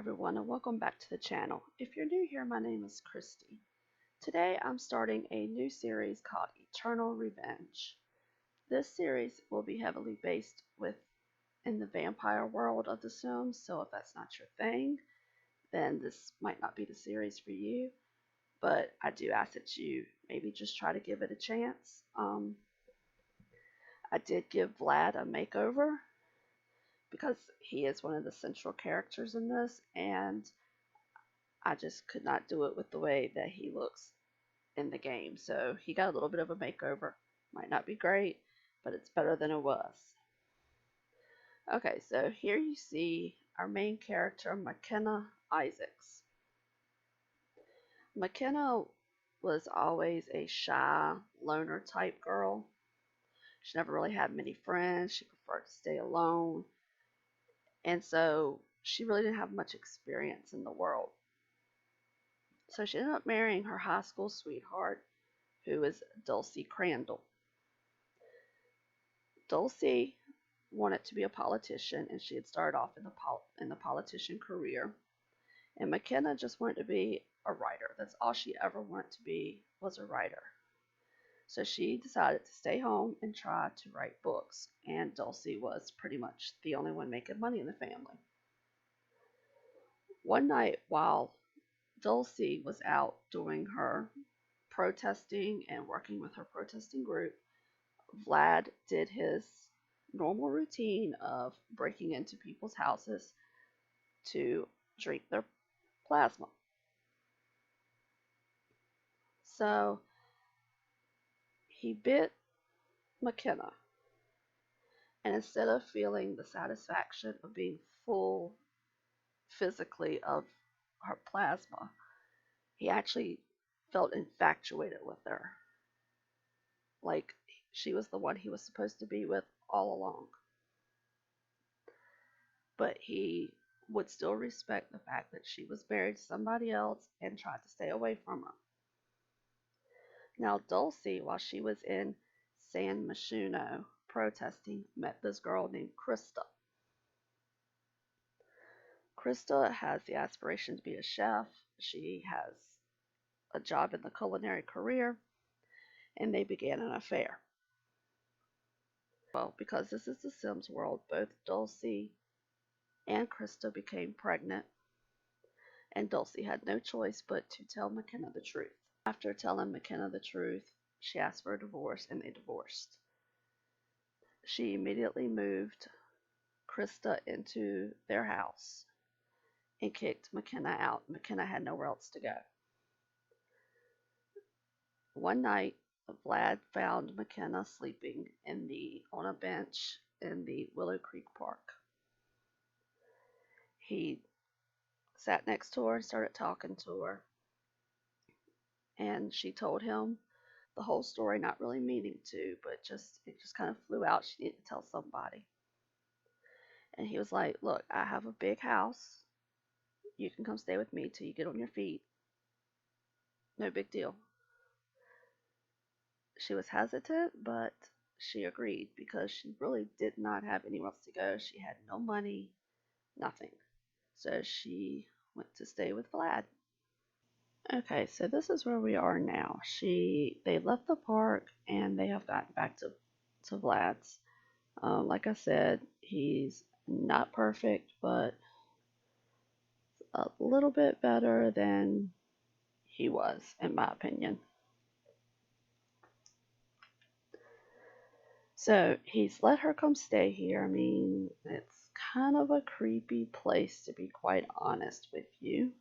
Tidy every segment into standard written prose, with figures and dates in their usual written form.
everyone, and welcome back to the channel. If you're new here, my name is Christy. Today I'm starting a new series called Eternal Revenge. This series will be heavily based in the vampire world of The Sims, so if that's not your thing, then this might not be the series for you, but I do ask that you maybe just try to give it a chance. I did give Vlad a makeover because he is one of the central characters in this, and I just could not do it with the way that he looks in the game. So he got a little bit of a makeover. Might not be great, but it's better than it was. Okay, so here you see our main character, McKenna Isaacs. McKenna was always a shy, loner type girl. She never really had many friends. She preferred to stay alone. And so she really didn't have much experience in the world. So she ended up marrying her high school sweetheart, who is Dulcie Crandall. Dulcie wanted to be a politician, and she had started off in the politician career. And McKenna just wanted to be a writer. That's all she ever wanted to be, was a writer. So she decided to stay home and try to write books, and Dulcie was pretty much the only one making money in the family. One night, while Dulcie was out doing her protesting and working with her protesting group, Vlad did his normal routine of breaking into people's houses to drink their plasma. So he bit McKenna, and instead of feeling the satisfaction of being full physically of her plasma, he actually felt infatuated with her. Like she was the one he was supposed to be with all along. But he would still respect the fact that she was married to somebody else and tried to stay away from her. Now, Dulcie, while she was in San Myshuno protesting, met this girl named Krista. Krista has the aspiration to be a chef. She has a job in the culinary career, and they began an affair. Well, because this is the Sims world, both Dulcie and Krista became pregnant, and Dulcie had no choice but to tell McKenna the truth. After telling McKenna the truth, she asked for a divorce, and they divorced. She immediately moved Krista into their house and kicked McKenna out. McKenna had nowhere else to go. One night, Vlad found McKenna sleeping on a bench in the Willow Creek Park. He sat next to her and started talking to her, and she told him the whole story, not really meaning to, but it just kind of flew out. She needed to tell somebody. And he was like, "Look, I have a big house. You can come stay with me till you get on your feet. No big deal." She was hesitant, but she agreed because she really did not have anywhere else to go. She had no money, nothing. So she went to stay with Vlad. Okay, so this is where we are now. They left the park and they have gotten back to Vlad's. Like I said, he's not perfect, but a little bit better than he was, in my opinion. So he's let her come stay here. I mean, it's kind of a creepy place, to be quite honest with you.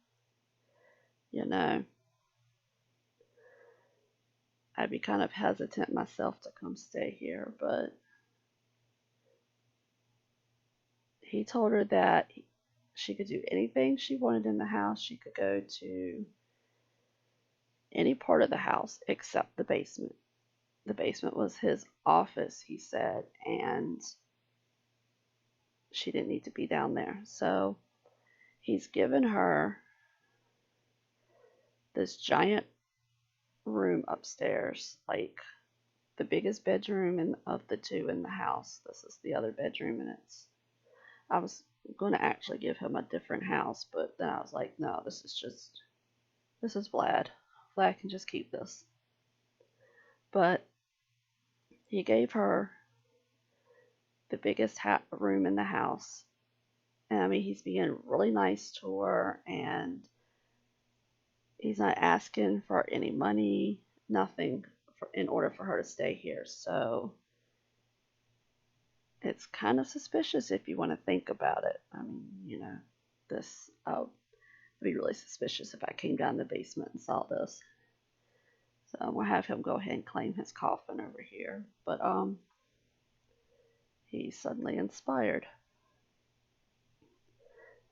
You know, I'd be kind of hesitant myself to come stay here, but he told her that she could do anything she wanted in the house. She could go to any part of the house except the basement. The basement was his office, he said, and she didn't need to be down there. So he's given her this giant room upstairs, like the biggest bedroom of the two in the house. This is the other bedroom, and I was going to actually give him a different house, but then I was like, no, this is Vlad. Vlad can just keep this. But he gave her the biggest room in the house. And I mean, he's being really nice to her, and he's not asking for any money, nothing, in order for her to stay here. So it's kind of suspicious if you want to think about it. I mean, you know, this, I'd be really suspicious if I came down the basement and saw this. So I'm going to have him go ahead and claim his coffin over here. But he's suddenly inspired.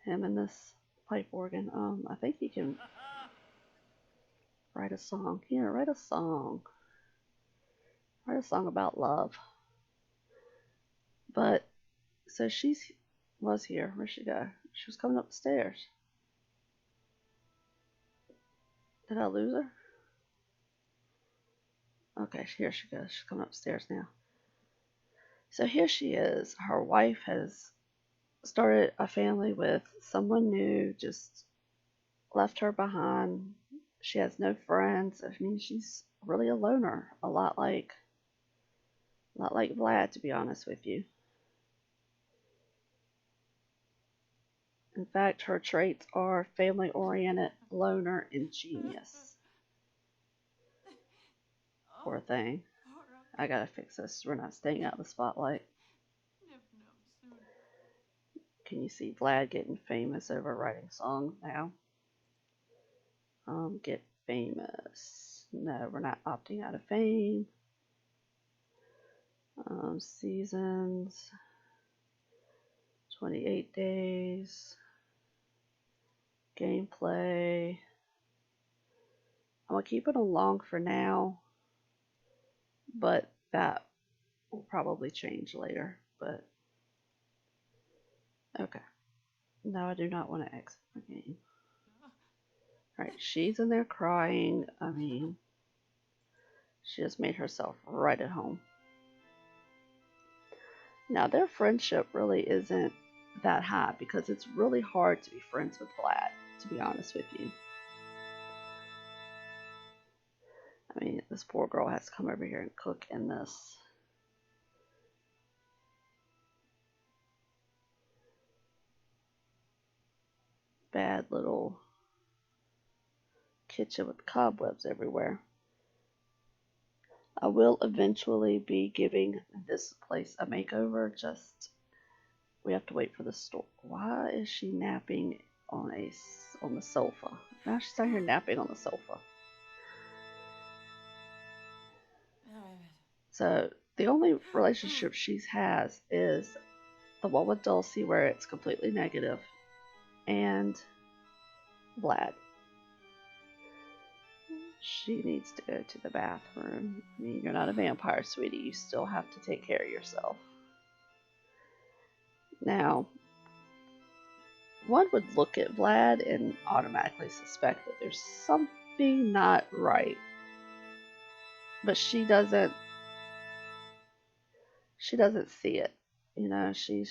Him and this pipe organ. I think he can write a song. Yeah, write a song. Write a song about love. But, so was here. Where'd she go? She was coming up the stairs. Did I lose her? Okay, here she goes. She's coming upstairs now. So here she is. Her wife has started a family with someone new, just left her behind. She has no friends. I mean, she's really a loner. A lot like Vlad, to be honest with you. In fact, her traits are family-oriented, loner, and genius. Poor thing. I gotta fix this. We're not staying out of the spotlight. Can you see Vlad getting famous over writing songs now? Get famous. No, we're not opting out of fame. Seasons. 28 days. Gameplay. I'm gonna keep it on long for now, but that will probably change later. But okay. No, I do not want to exit the game. Alright, she's in there crying. I mean, she just made herself right at home. Now, their friendship really isn't that high because it's really hard to be friends with Vlad, to be honest with you. I mean, this poor girl has to come over here and cook in this bad little kitchen with cobwebs everywhere. I will eventually be giving this place a makeover. Just we have to wait for the store. Why is she napping on the sofa? Now she's out here napping on the sofa. So the only relationship she has is the one with Dulcie, where it's completely negative, and Vlad. She needs to go to the bathroom. I mean, you're not a vampire, sweetie. You still have to take care of yourself. Now, one would look at Vlad and automatically suspect that there's something not right. But she doesn't see it. You know, she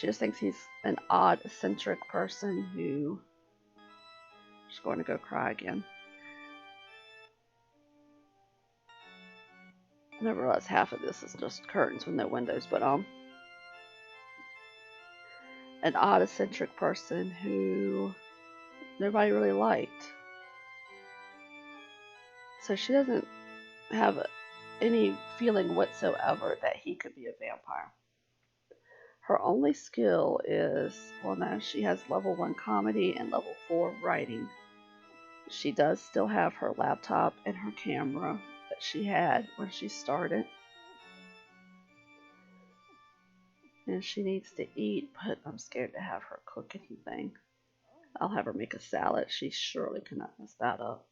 just thinks he's an odd, eccentric person who... She's going to go cry again. I never realized half of this is just curtains with no windows, but an odd, eccentric person who nobody really liked. So she doesn't have any feeling whatsoever that he could be a vampire. Her only skill is, well, no, she has level 1 comedy and level 4 writing. She does still have her laptop and her camera that she had when she started. And she needs to eat, but I'm scared to have her cook anything. I'll have her make a salad. She surely cannot mess that up.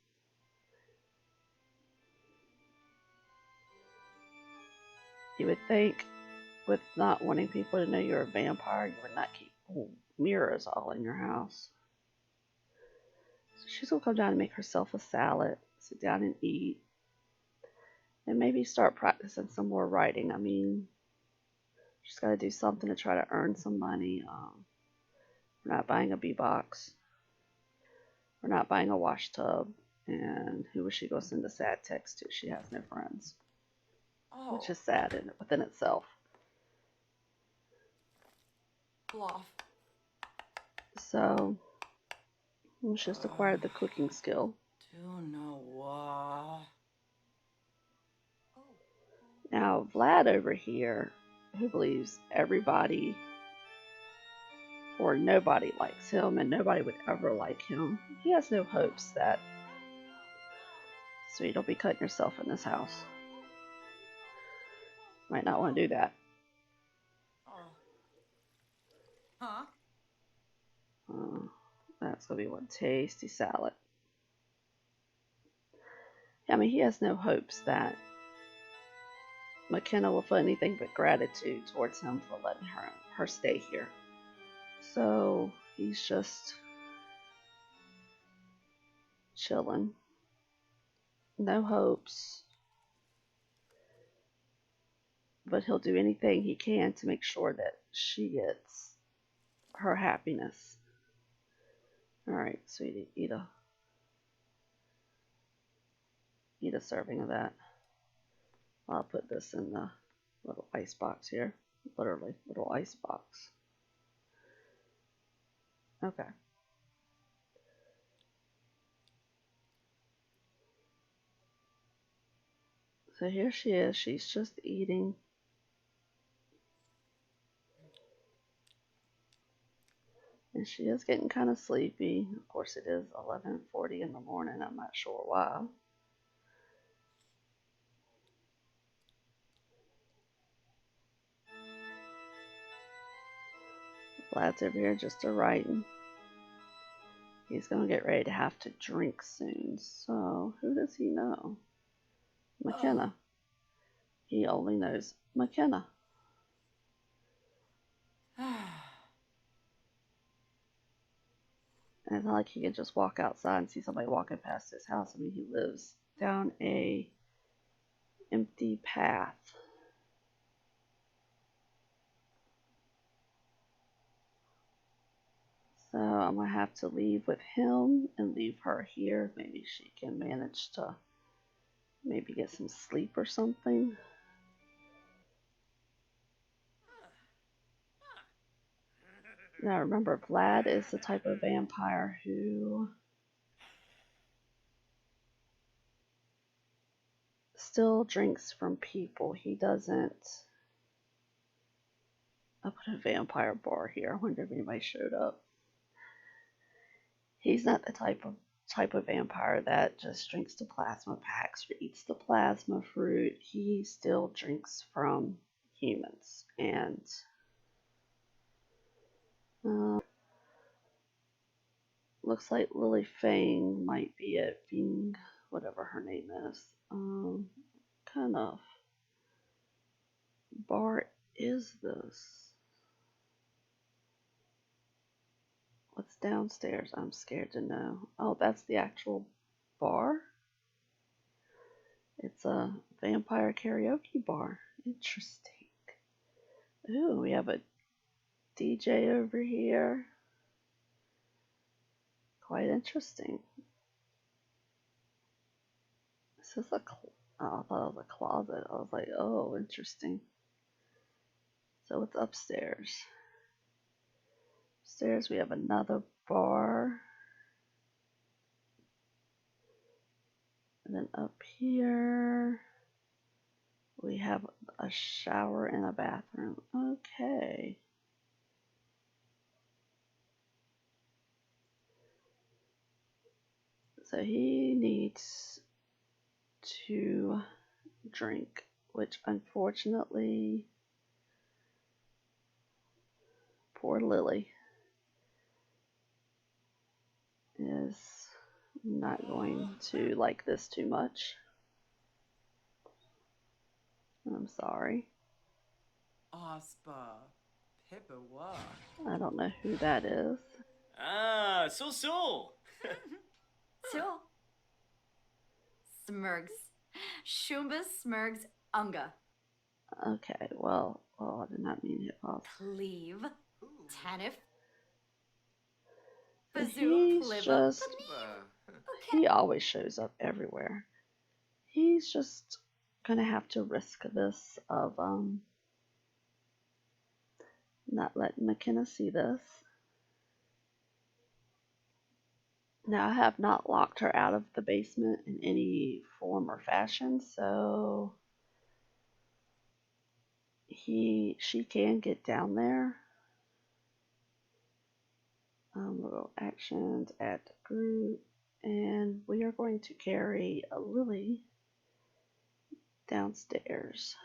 You would think, with not wanting people to know you're a vampire, you would not keep mirrors all in your house. So she's going to come down and make herself a salad, sit down and eat, and maybe start practicing some more writing. I mean, She's got to do something to try to earn some money. We're not buying a B-box. We're not buying a wash tub. And who was she going to send a sad text to? She has no friends. Oh. Which is sad within itself. Bluff. So, she's just acquired the cooking skill. Now, Vlad over here, who believes everybody or nobody likes him and nobody would ever like him, he has no hopes that, sweet, don't be cutting yourself in this house. Might not want to do that. Huh? That's going to be one tasty salad. I mean, he has no hopes that McKenna will feel anything but gratitude towards him for letting her stay here. So he's just chilling. No hopes. But he'll do anything he can to make sure that she gets her happiness. Alright, sweetie, eat a serving of that. I'll put this in the little ice box here. Literally, little ice box. Okay. So here she is. She's just eating. And she is getting kind of sleepy. Of course, it is 11:40 in the morning. I'm not sure why. Vlad's over here just a-writing. He's going to get ready to have to drink soon. So, who does he know? McKenna. He only knows McKenna. And it's not like he can just walk outside and see somebody walking past his house. I mean, he lives down a empty path. So I'm going to have to leave with him and leave her here. Maybe she can manage to maybe get some sleep or something. Now remember, Vlad is the type of vampire who still drinks from people. He doesn't... I'll put a vampire bar here. I wonder if anybody showed up. He's not the type of vampire that just drinks the plasma packs or eats the plasma fruit. He still drinks from humans. And looks like Lily Fang might be at being whatever her name is. Kind of bar is this? What's downstairs? I'm scared to know. Oh, that's the actual bar? It's a vampire karaoke bar. Interesting. Ooh, we have a DJ over here. Quite interesting. This is a... Oh, I thought it was a closet. I was like, oh, interesting. So it's upstairs. Upstairs we have another bar. And then up here we have a shower and a bathroom. Okay. So he needs to drink, which unfortunately, poor Lily is not going to like this too much. I'm sorry. Aspa. Pippa. I don't know who that is. Ah, so. So. Smurgs. Shumba Smurgs Unga. Okay, well, Oh, I did not mean to hit pause. Cleave. Tanif. But Bazoo. he's Pliva. just, he always shows up everywhere. He's just gonna have to risk this of not letting McKenna see this. Now I have not locked her out of the basement in any form or fashion, so she can get down there. We'll go actions, add to group, and we are going to carry a Lily downstairs.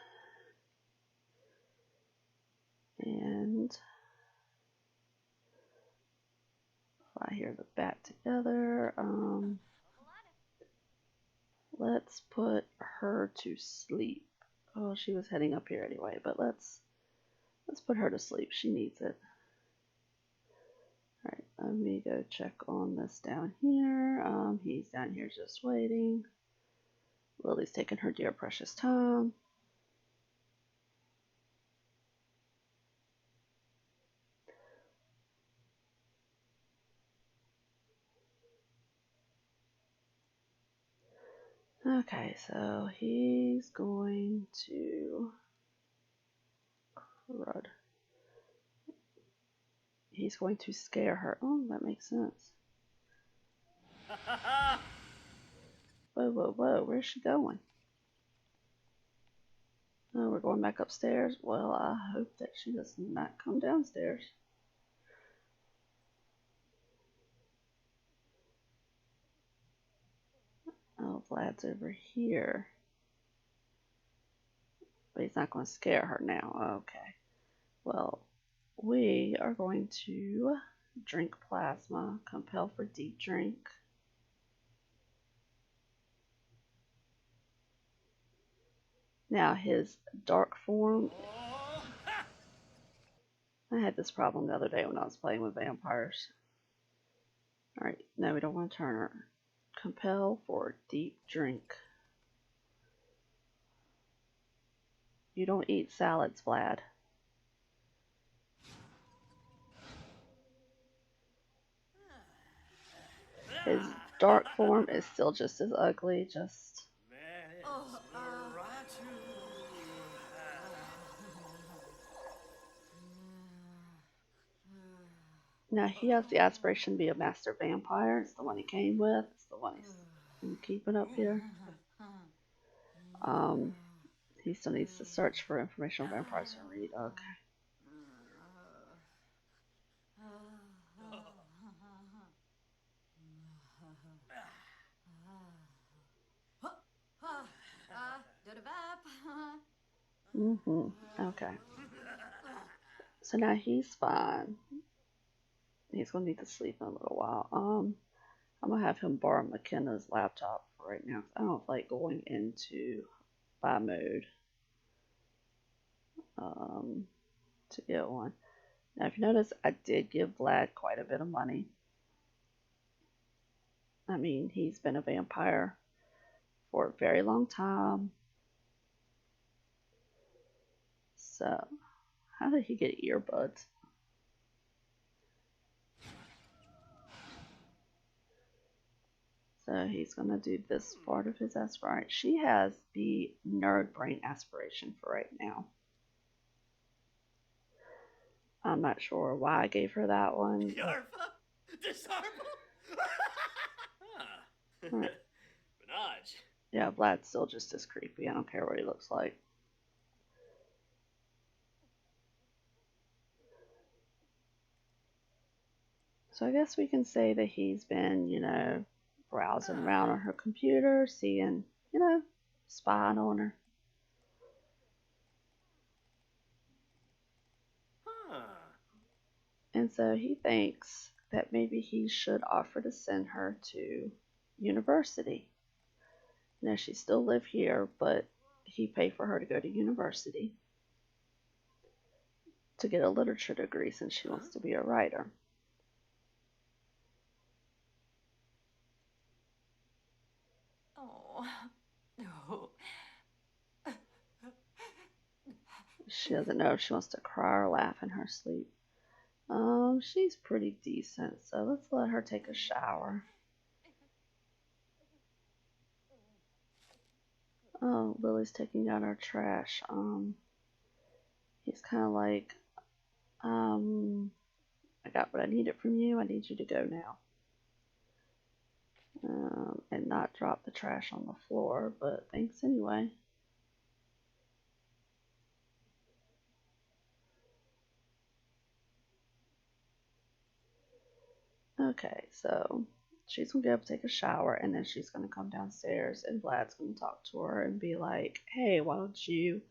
And if I hear the bat together, let's put her to sleep. Oh, she was heading up here anyway, but let's put her to sleep. She needs it. Alright, let me go check on this down here. He's down here just waiting. Lily's taking her dear precious time. Okay, so he's going to crud. He's going to scare her. Oh, that makes sense. Whoa, whoa, whoa, where's she going? Oh, we're going back upstairs? Well, I hope that she does not come downstairs. Oh, Vlad's over here. But he's not going to scare her now. Okay. Well, we are going to drink plasma, compel for deep drink. Now his dark form, I had this problem the other day when I was playing with vampires. Alright, no, we don't want to turn her. Compel for deep drink. You don't eat salads, Vlad. His dark form is still just as ugly, just... Now he has the aspiration to be a master vampire. It's the one he came with. It's the one he's keeping up here. He still needs to search for information on vampires and read. Okay. Okay. So now he's fine. He's gonna need to sleep in a little while. I'm gonna have him borrow McKenna's laptop for right now. I don't like going into buy mode to get one. Now, if you notice, I did give Vlad quite a bit of money. I mean, he's been a vampire for a very long time. So, how did he get earbuds? So he's going to do this part of his aspiration. She has the nerd brain aspiration for right now. I'm not sure why I gave her that one. Right. Yeah, Vlad's still just as creepy. I don't care what he looks like. So I guess we can say that he's been, you know, browsing around on her computer, seeing, you know, spying on her. And so he thinks that maybe he should offer to send her to university. Now, she still live here, but he paid for her to go to university to get a literature degree since she wants to be a writer. She doesn't know if she wants to cry or laugh in her sleep. She's pretty decent, so let's let her take a shower. Oh, Lily's taking out our trash. He's kind of like, I got what I needed from you. I need you to go now. And not drop the trash on the floor, but thanks anyway. Okay, so she's gonna go up take a shower, and then she's gonna come downstairs, and Vlad's gonna talk to her and be like, "Hey, why don't you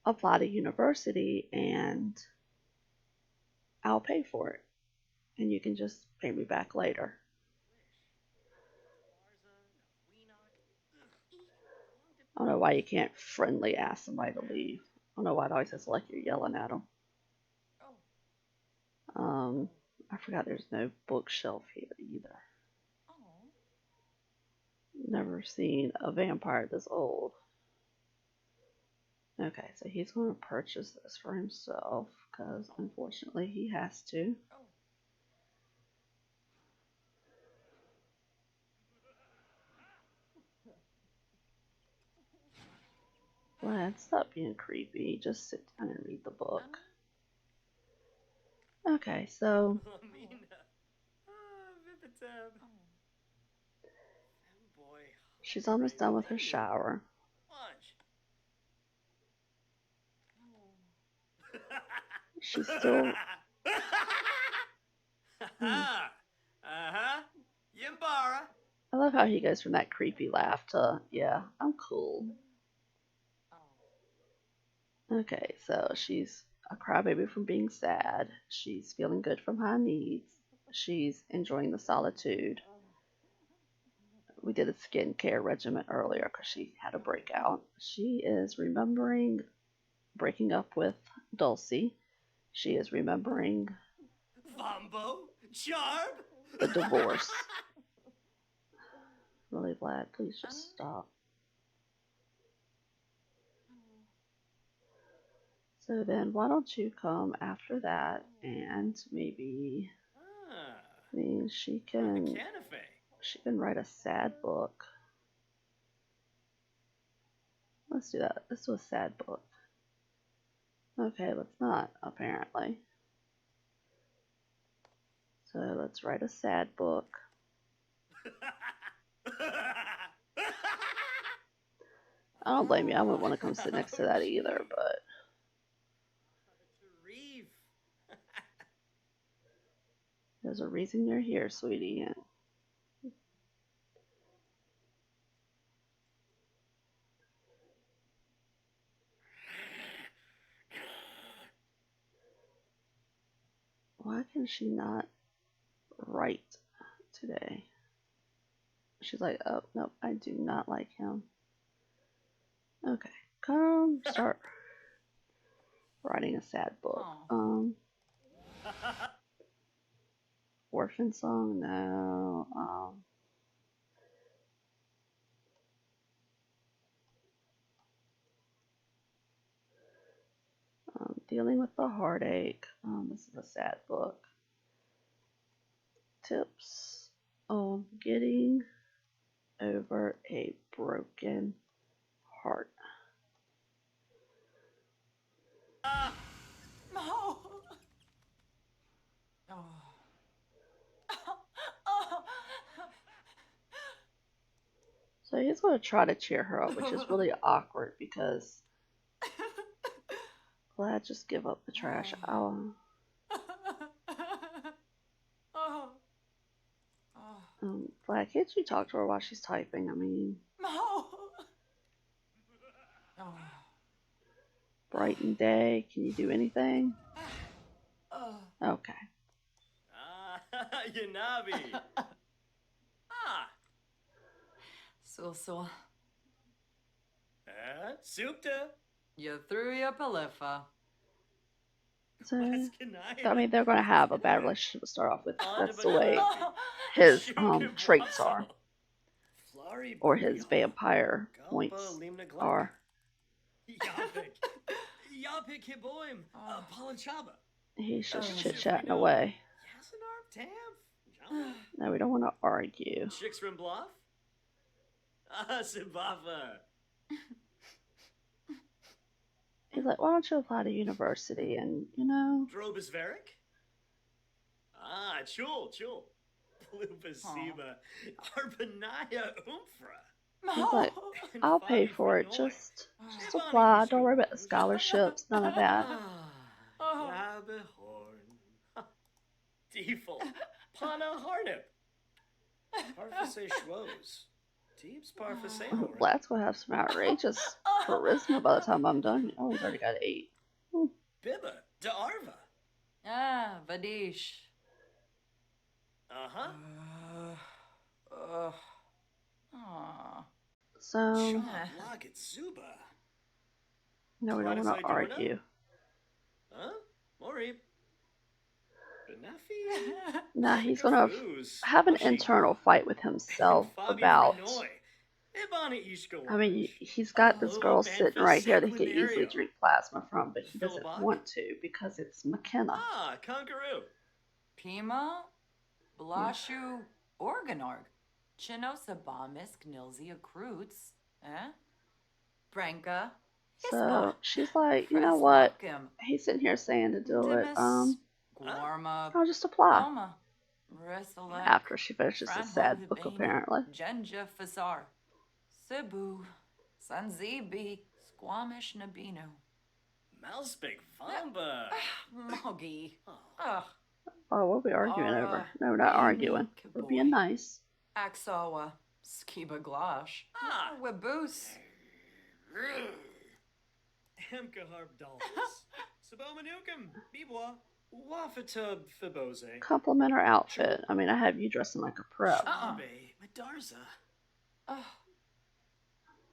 apply to university, and I'll pay for it, and you can just pay me back later." I don't know why you can't friendly ask somebody to leave. I don't know why it always has like you're yelling at them. I forgot there's no bookshelf here either. Never seen a vampire this old. Okay, so he's going to purchase this for himself because unfortunately he has to. Vlad, stop being creepy. Just sit down and read the book. Okay, so she's almost done with her shower. She's still. Yimbara. I love how he goes from that creepy laugh to, yeah, I'm cool. Okay, so she's a crybaby from being sad. She's feeling good from high needs. She's enjoying the solitude. We did a skincare regimen earlier because she had a breakout. She is remembering breaking up with Dulcie. She is remembering Vombo. Charb. the divorce. Really, Vlad, please just stop. So then why don't you come after that, and maybe, I mean, she can write a sad book. Let's do that. Let's do a sad book. Okay, let's not, apparently. So let's write a sad book. I don't blame you. I wouldn't want to come sit next to that either, but there's a reason you're here, sweetie. And why can she not write today? She's like, oh, nope, I do not like him. Okay, come start writing a sad book. Orphan song? No. Dealing with the heartache. This is a sad book. Tips on getting over a broken heart. No. So he's going to try to cheer her up, which is really awkward because Vlad, just give up the trash. Vlad, can't you talk to her while she's typing? I mean, brighten day. Can you do anything? Okay. Yanabi. So. Supta. You threw your palifa. So, I mean, they're going to have a bad relationship to start off with. That's the way his traits are, or his vampire points are. Yalpik Hiboim, Palanchaba. He's just Oh. chit-chatting away. Yasinarp Tamf. No, we don't want to argue. Chixrim Bluff. Sibafa. He's like, why don't you apply to university and, you know... Drobus Varick. Chul. Plupasiba. Arbanaya Umfra. He's like, I'll pay for it. Just apply. Don't worry about the scholarships. None of that. Yabehorn. Default. Pana Harnip. Parfase Schwoes. Deeps Parfase Vlad's gonna have some outrageous charisma by the time I'm done. Oh, he's already got 8. Bibba. De Arva. Vadish. Uh-huh. So, Lagat Zuba. no, we don't want to argue. Huh? Mori. Benefi? Nah, he's gonna have an internal fight with himself about... I mean, he's got this girl sitting right here that he could easily drink plasma from, but he doesn't want to because it's McKenna. Conqueroo. Pima, Blashu, Organorg, Chinosabamis, Gnilzia Krutz, Branka, So she's like, you know what? He's sitting here saying to do it. Guarma, I'll just apply. Palma, Rissalek, After she finishes a sad book, apparently. Genja Fasar, Cebu, Sanzibi, Squamish Nabino, Malspig Vamba. Moggy, Oh, what are we arguing over? No, we're not arguing. We're being nice. Axawa, Skiba Glosh, Webus, Hemkaharb Dolphus. Sabomanukam. Bibwa. Wafatub Fibose. Compliment her outfit. I mean, I have you dressing like a pro. Abe. Madarza.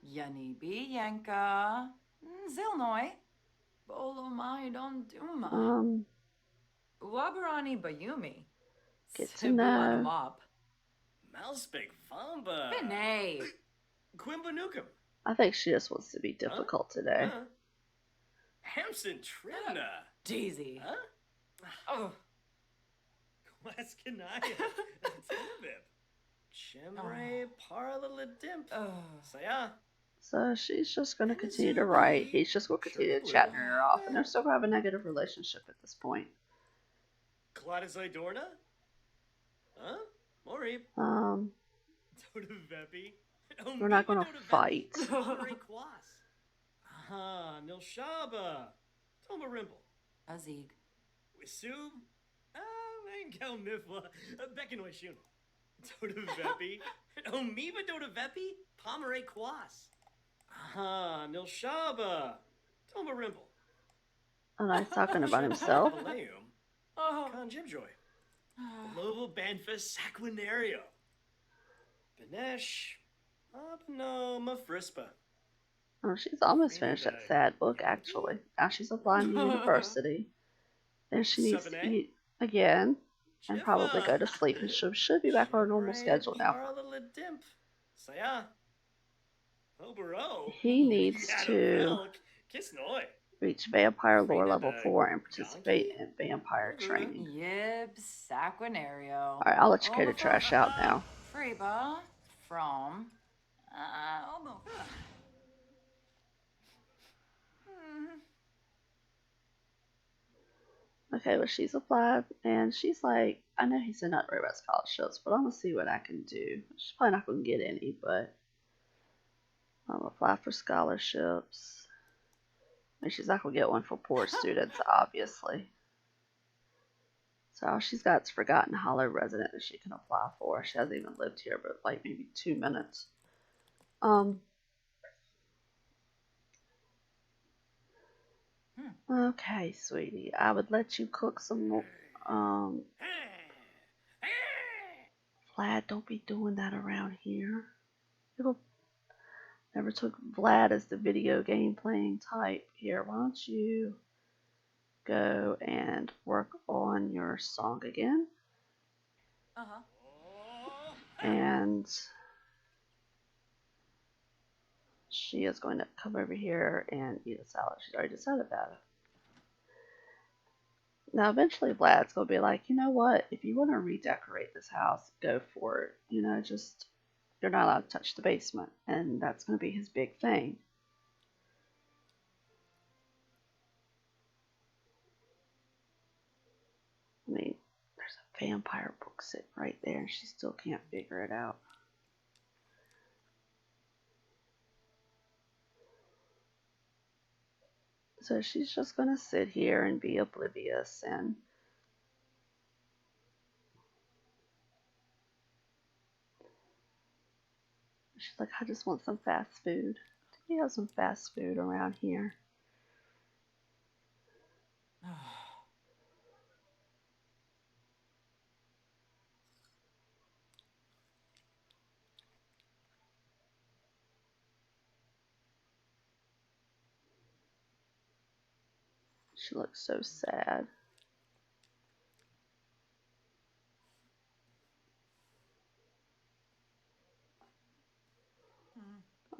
Yanibi Yanka, Zilnoi, Bolomai Don Duma, Wabarani Bayumi, Get to know. Mop, Malspig Vamba. Bene, Quimbanukam. I think she just wants to be difficult today. Hamson Trimna. Deezy, Klaskanaya. Tinabib. Chimre Parlaladimp. Saya. So she's just going to continue to write. He's just going to continue to chat her off. And they're still going to have a negative relationship at this point. Gladys Dorna? Huh? Mori. Todavepi. We're not going to fight. Aha, Nilshaba. Toma Rimble. Azig, Wisub. Engel Mifla. Beckanoy Shun. Todavepi. Omiba Todavepi. Pomeray Kwas. Aha, Nilshaba. Toma Rimble. And he's talking about himself. Conjibjoy. Global Banfus Saquinario. Benesh. Abnoma Frispa. Oh, she's almost finished that sad book, actually. Now she's applying to university. Then she needs to eat again and probably go to sleep. And she should be back on her normal schedule now. He needs to reach vampire lore level 4 and participate in vampire training. Yib Saquinario. Alright, I'll let you carry the trash out now. Freeba from Okay, well, she's applied, and she's like, I know he said not to worry about scholarships, but I'm going to see what I can do. She's probably not going to get any, but I'll apply for scholarships. I mean, she's not going to get one for poor students, obviously. So all she's got is Forgotten Hollow resident that she can apply for. She hasn't even lived here, but like maybe 2 minutes. Okay, sweetie. I would let you cook some more. Vlad, don't be doing that around here. It'll never took Vlad as the video game playing type. Here, why don't you go and work on your song again? And she is going to come over here and eat a salad. She's already decided that. Now, eventually, Vlad's going to be like, you know what? If you want to redecorate this house, go for it. You know, just, you're not allowed to touch the basement. And that's going to be his big thing. I mean, there's a vampire book sitting right there, and she still can't figure it out. So she's just going to sit here and be oblivious, and she's like, I just want some fast food. Do we have some fast food around here? She looks so sad.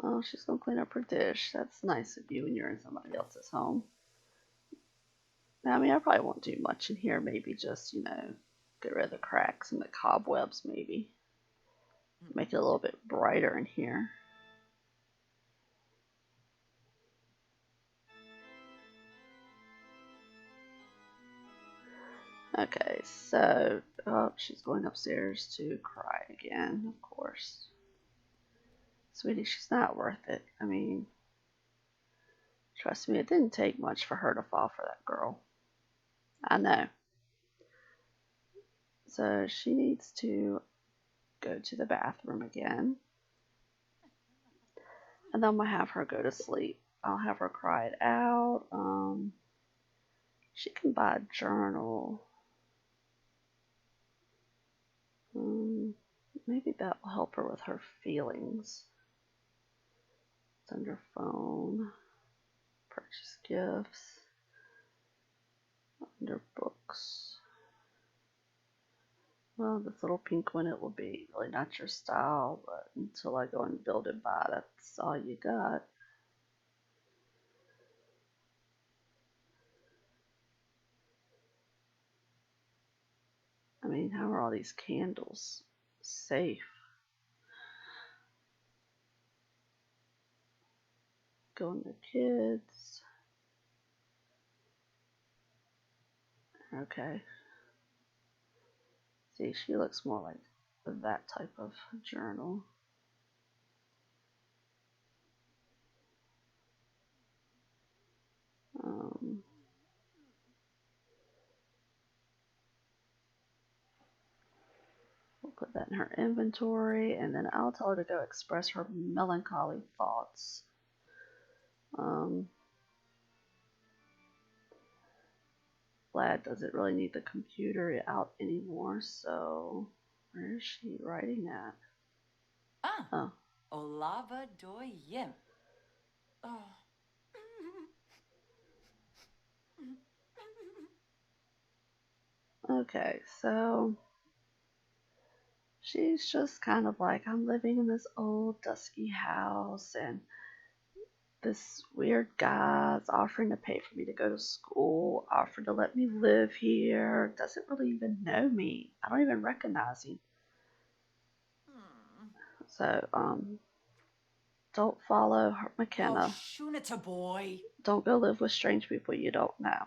Oh, she's going to clean up her dish. That's nice of you when you're in somebody else's home. I mean, I probably won't do much in here. Maybe just, you know, get rid of the cracks and the cobwebs, maybe. Make it a little bit brighter in here. Okay, so, oh, she's going upstairs to cry again, of course. Sweetie, she's not worth it. I mean, trust me, it didn't take much for her to fall for that girl. I know. So she needs to go to the bathroom again. And then I'm going to have her go to sleep. I'll have her cry it out. She can buy a journal. Maybe that will help her with her feelings. It's under phone. Purchase gifts. Under books. Well, this little pink one, it will be really not your style, but until I go and build and buy, that's all you got. I mean, how are all these candles safe? Going to kids. Okay. See, she looks more like that type of journal. We'll put that in her inventory, and then I'll tell her to go express her melancholy thoughts. Vlad doesn't really need the computer out anymore, so where is she writing at? Oh. Olava doyim. Oh. Okay, so she's just kind of like, I'm living in this old dusky house, and this weird guy's offering to pay for me to go to school, offered to let me live here, doesn't really even know me. I don't even recognize him. So, don't follow McKenna. Oh, Shunita boy. Don't go live with strange people you don't know.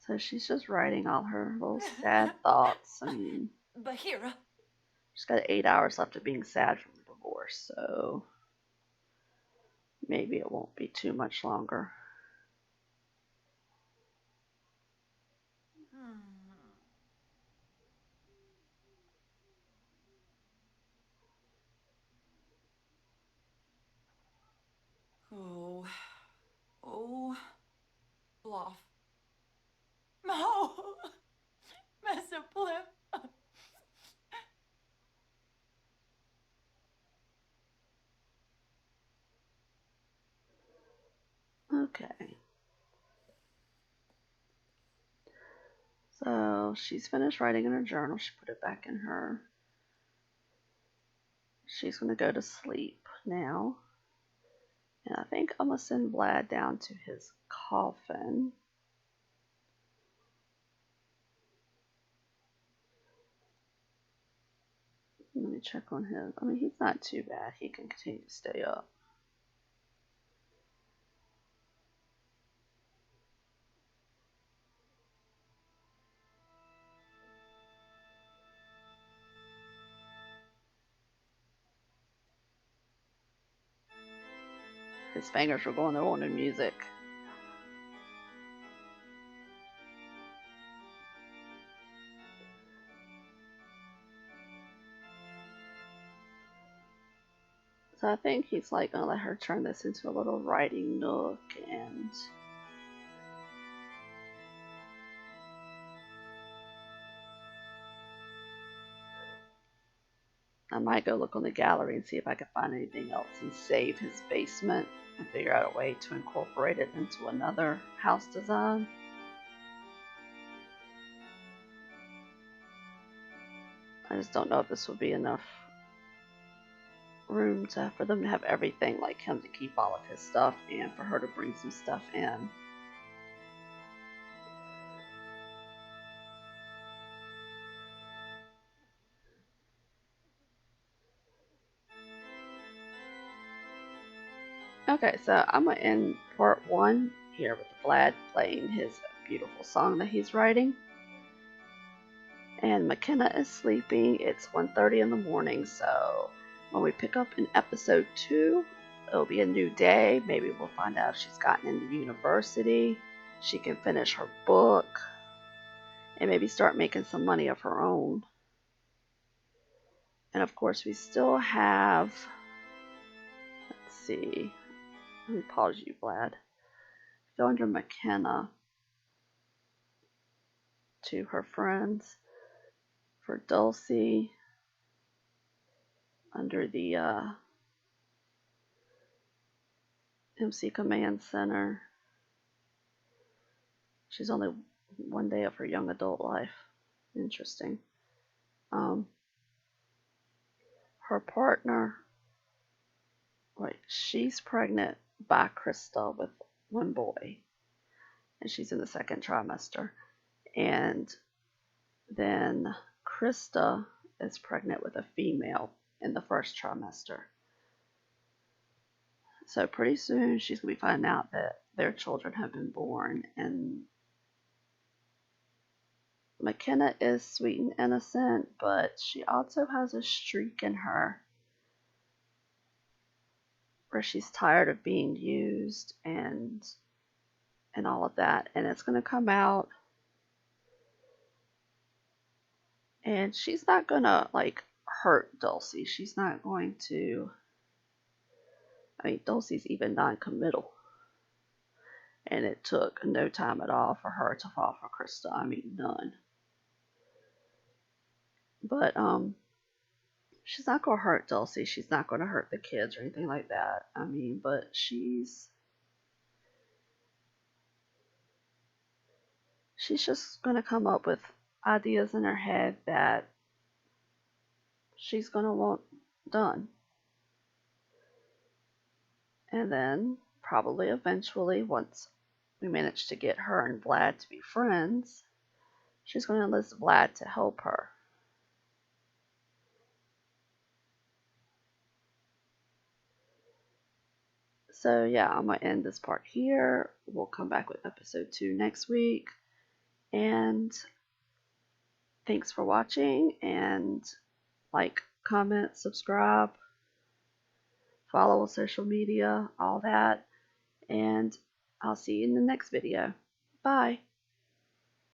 So she's just writing all her little sad thoughts. I mean, Bahira. she's got 8 hours left of being sad from the divorce, so maybe it won't be too much longer. Oh, bluff. No, Messaplip. Okay. So she's finished writing in her journal. She put it back in her she's going to go to sleep now. And I think I'm going to send Vlad down to his coffin. Let me check on him. I mean, he's not too bad. He can continue to stay up. His fingers were going there on the music. So I think he's like gonna let her turn this into a little writing nook, and I might go look on the gallery and see if I can find anything else and save his basement and figure out a way to incorporate it into another house design. I just don't know if this would be enough room for them to have everything, like him to keep all of his stuff and for her to bring some stuff in. Okay, so I'm going to end part 1 here with Vlad playing his beautiful song that he's writing. And McKenna is sleeping. It's 1:30 in the morning, so when we pick up in episode 2, it'll be a new day. Maybe we'll find out if she's gotten into university. She can finish her book and maybe start making some money of her own. And of course, we still have, let's see, let me pause you, Vlad. Go under McKenna to her friends. For Dulcie, under the MC Command Center. She's only one day of her young adult life. Interesting. Her partner, right, she's pregnant by Krista with one boy, and she's in the 2nd trimester. And then Krista is pregnant with a female in the 1st trimester. So pretty soon she's going to be finding out that their children have been born. And McKenna is sweet and innocent, but she also has a streak in her where she's tired of being used and all of that. And it's going to come out. And she's not going to, like, hurt Dulcie. She's not going to... I mean, Dulcie's even non-committal. And it took no time at all for her to fall for Krista. I mean, none. But, she's not going to hurt Dulcie. She's not going to hurt the kids or anything like that. I mean, but she's just going to come up with ideas in her head that she's going to want done. And then, probably eventually, once we manage to get her and Vlad to be friends, she's going to enlist Vlad to help her. So yeah, I'm going to end this part here. We'll come back with episode 2 next week. And thanks for watching. And like, comment, subscribe, follow on social media, all that. And I'll see you in the next video. Bye.